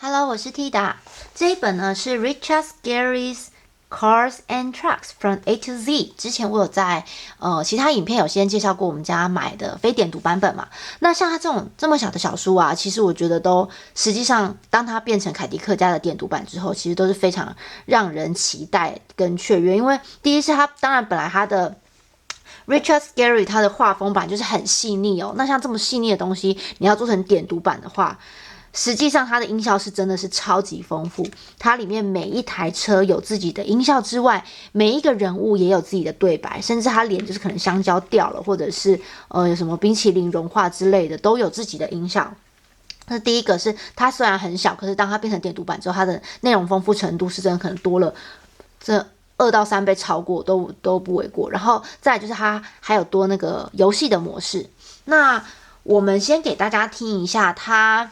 Hello，我是 Tida。这一本呢是 Richard Scarry's Cars and Trucks from A to Z。之前我有在其他影片有先介绍过我们家买的非点读版本嘛。那像它这种这么小的小书啊，其实我觉得都实际上当它变成凯迪克家的点读版之后，其实都是非常让人期待跟雀跃。因为第一是它当然本来它的Richard Scarry 他的画风版就是很细腻哦。那像这么细腻的东西，你要做成点读版的话，实际上它的音效是真的是超级丰富。它里面每一台车有自己的音效之外，每一个人物也有自己的对白，甚至他脸就是可能香蕉掉了，或者是有什么冰淇淋融化之类的，都有自己的音效。那第一个是它虽然很小，可是当它变成点读版之后，它的内容丰富程度是真的可能多了这2到3倍超过都不为过。然后再来就是它还有多那个游戏的模式。那我们先给大家听一下他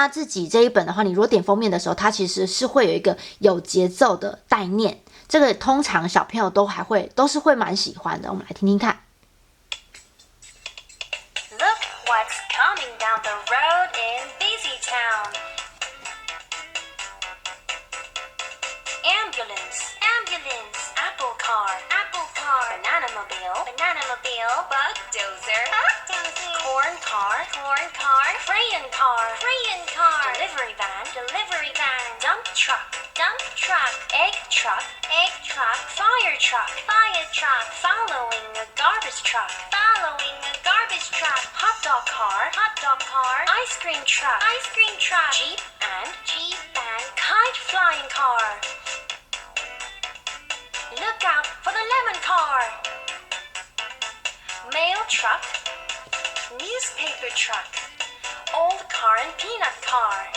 自己这一本的话，你如果点封面的时候，它其实是会有一个有节奏的带念，这个通常小朋友都是会蛮喜欢的。我们来听听看。Look what's coming down the road in Busy Town. Ambulance, ambulance, apple car, banana mobile, bulldozer, corn car, crayon car, delivery van, dump truck, egg truck, fire truck, following a garbage truck, hot dog car, ice cream truck, jeep and kite flying car. Look out for the lemon car. Mail truck, newspaper truck, old car and peanut car.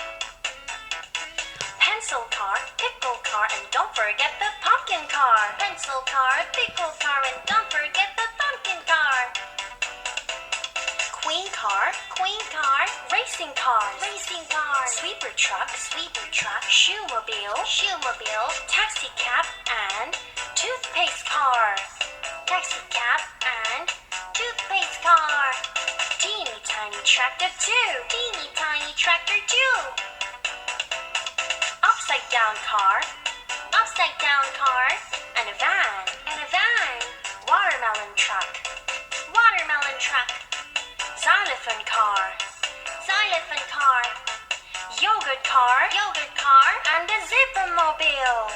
Pencil car, pickle car, and don't forget the pumpkin car. Pencil car, pickle car, and don't forget the pumpkin car. Queen car, racing car, sweeper truck, shoemobile, taxi cab, and toothpaste car. Teeny tiny tractor too. Upside down car, and a van. Watermelon truck. Xylophone car, yogurt car, and a zipper-mobile.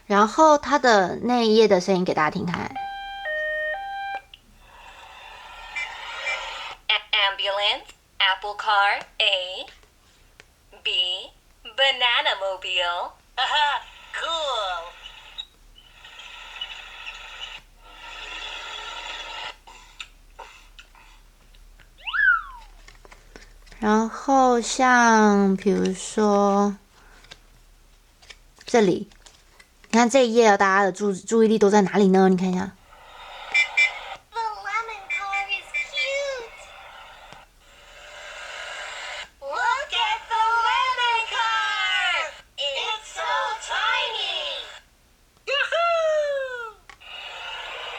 然后它的那一页的声音给大家听看。Ambulance, apple car, A. B. Banana mobile. Cool. 然后像比如说这里，你看这一页大家的注意力都在哪里呢？你看一下。The lemon car is cute. Look at the lemon car. It's so tiny. Yahoo!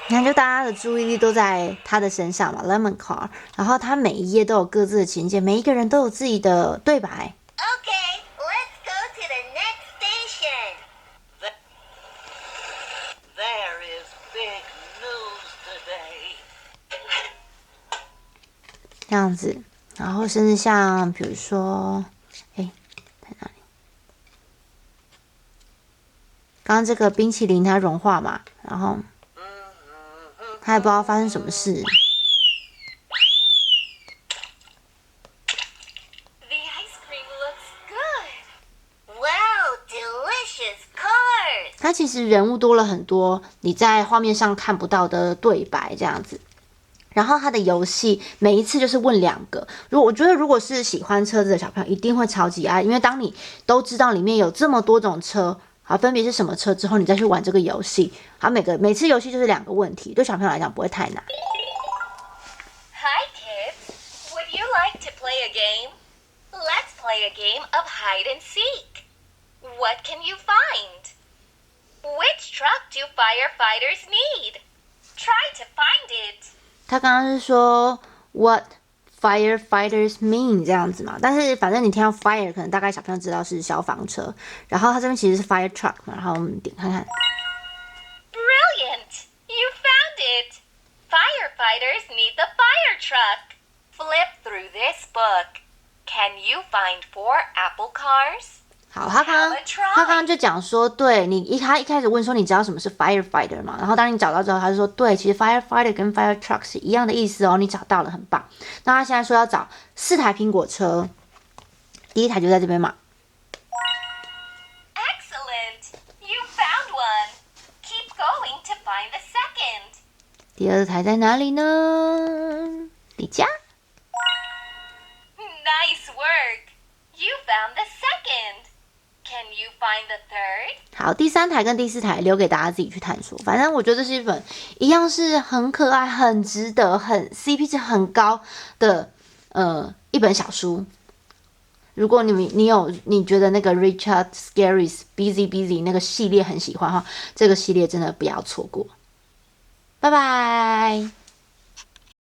你看，就大家的注意力都在他的身上嘛 ，Lemon Car。然后他每一页都有各自的情节，每一个人都有自己的对白。Okay, let's go to the next station. There is big news today. 这样子，然后甚至像比如说，在哪里？刚刚这个冰淇淋它融化嘛，然后他也不知道发生什么事。The ice cream looks good. Wow, delicious cars. 它其实人物多了很多，你在画面上看不到的对白这样子。然后它的游戏每一次就是问2个，我觉得如果是喜欢车子的小朋友一定会超级爱，因为当你都知道里面有这么多种车，好，分别是什么车之后，你再去玩这个游戏，好，每次游戏就是2个问题，对小朋友来讲不会太难。Hi kids, would you like to play a game? Let's play a game of hide and seek. What can you find? Which truck do firefighters need? Try to find it. 他刚刚是说 What firefighters mean 这样子嘛。但是反正你听到 fire， 可能大概小朋友知道是消防车，然后它这边其实是 fire truck 嘛，然后我们点看看。Brilliant! You found it! Firefighters need the fire truck. Flip through this book. Can you find 4 apple cars? 好，他刚刚就讲说，对他一开始问说你知道什么是 firefighter 吗？然后当你找到之后，他就说对，其实 firefighter 跟 fire truck 是一样的意思哦，你找到了，很棒。那他现在说要找4台苹果车，第一台就在这边嘛。Excellent! You found one. Keep going to find the second. 第2台在哪里呢？底加。Nice work. You found the second. Can you find the third? 好，第3台跟第4台留给大家自己去探索。反正我觉得这是一本一样是很可爱、很值得、很 CP 值很高的一本小书。如果你觉得那个 Richard Scarry's Busy 那个系列很喜欢哈，这个系列真的不要错过。拜拜。